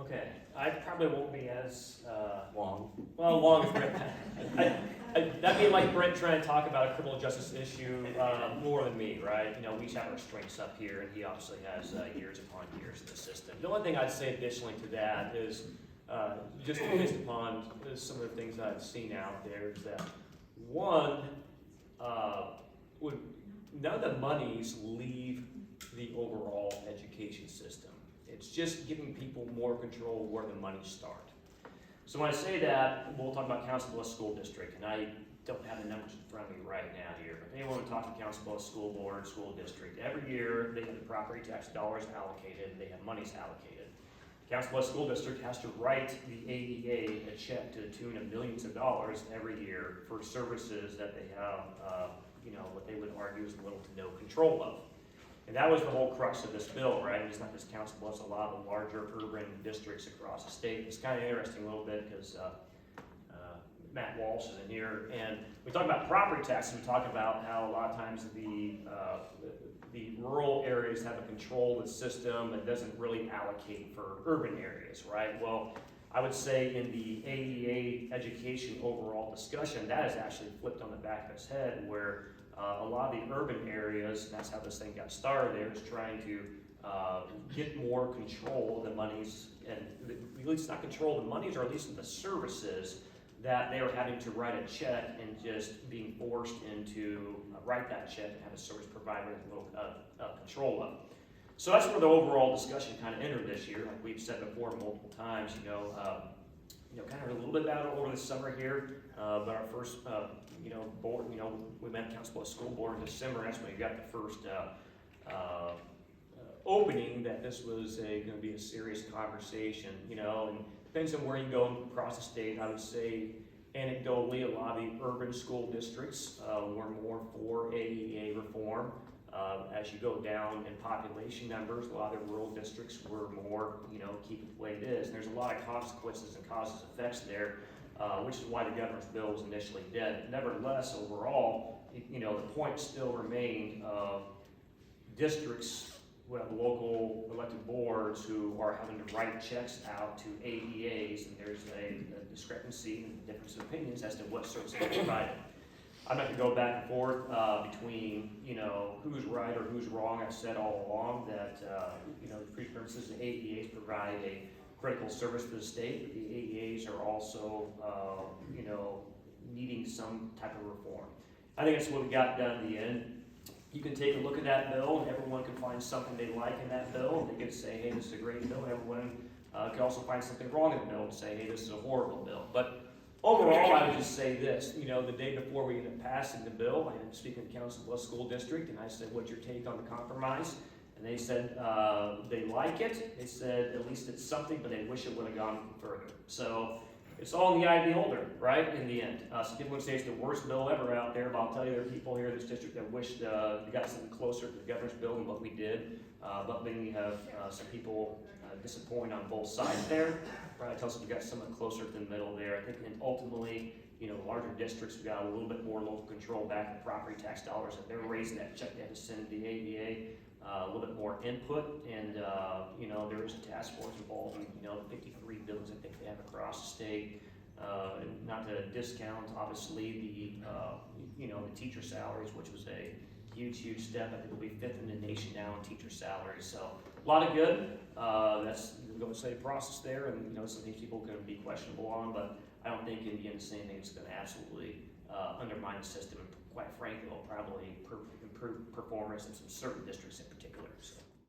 Okay, I probably won't be as, Long. long as Brent. That'd be like Brent trying to talk about a criminal justice issue, more than me, right? You know, we each have our strengths up here, and he obviously has, years upon years in the system. The only thing I'd say additionally to that is, just based upon some of the things I've seen out there, is that one, would none of the monies leave the overall education system. It's just giving people more control where the money start. So when I say that, we'll talk about Council Bluffs School District, and I don't have the numbers in front of me right now here, but anyone who talks to Council Bluffs School Board, School District, every year they have the property tax dollars allocated, they have monies allocated. Council Bluffs School District has to write the AEA a check to the tune of millions of dollars every year for services that they have, what they would argue is little to no control of. And that was the whole crux of this bill, right? It's not just Council Bluffs, a lot of the larger urban districts across the state. It's kind of interesting a little bit because Matt Walsh is in here, and we talk about property taxes. We talk about how a lot of times the rural areas have a control of the system that doesn't really allocate for urban areas, right? Well, I would say in the AEA education overall discussion, that is actually flipped on the back of its head, where a lot of the urban areas, and that's how this thing got started there, is trying to get more control of the monies, and at least not control of the monies, or at least the services that they were having to write a check and just being forced into write that check and have a service provider with a little control of. So that's where the overall discussion kind of entered this year. Like we've said before multiple times, kind of a little bit about it over the summer here, but our first, board, we met Council Bluffs School Board in December. That's when we got the first opening that this was going to be a serious conversation, and depends on where you go across the state. I would say anecdotally, a lot of the urban school districts were more for AEA reform. As you go down in population numbers, a lot of the rural districts were more, keep it the way it is. And there's a lot of consequences and causes effects there, which is why the governor's bill was initially dead. Nevertheless, overall, the point still remained of districts who have local elected boards who are having to write checks out to AEAs, and there's a discrepancy and difference of opinions as to what services are provided. I'm not going to go back and forth between, who's right or who's wrong. I've said all along that, the preferences the AEAs provide a critical service to the state, but the AEAs are also, needing some type of reform. I think that's what we got done in the end. You can take a look at that bill, and everyone can find something they like in that bill, and they can say, hey, this is a great bill. And everyone can also find something wrong in the bill and say, hey, this is a horrible bill. But overall, I would just say this, the day before we ended up passing the bill, I ended up speaking to Council Bluffs School District, and I said, what's your take on the compromise? And they said they like it. They said at least it's something, but they wish it would have gone further. So it's all in the eye of the beholder, right, in the end. Some people would say it's the worst bill ever out there, but I'll tell you there are people here in this district that wish they got something closer to the governor's bill than what we did. But then you have some people disappointed on both sides there. Right, tells us we got somewhat closer to the middle there. I think and ultimately, larger districts, we got a little bit more local control back in property tax dollars. If they're raising that check, they have to send to the AEA a little bit more input. And, there is a task force involved in, the 53 bills I think they have across the state. Not to discount, obviously, the teacher salaries, which was a huge step. I think we'll be 5th in the nation now in teacher salaries. So a lot of good. That's going to say process there, and some things people can be questionable on, but I don't think in the end the same thing is going to absolutely undermine the system, and quite frankly, will probably improve performance in some certain districts in particular. So.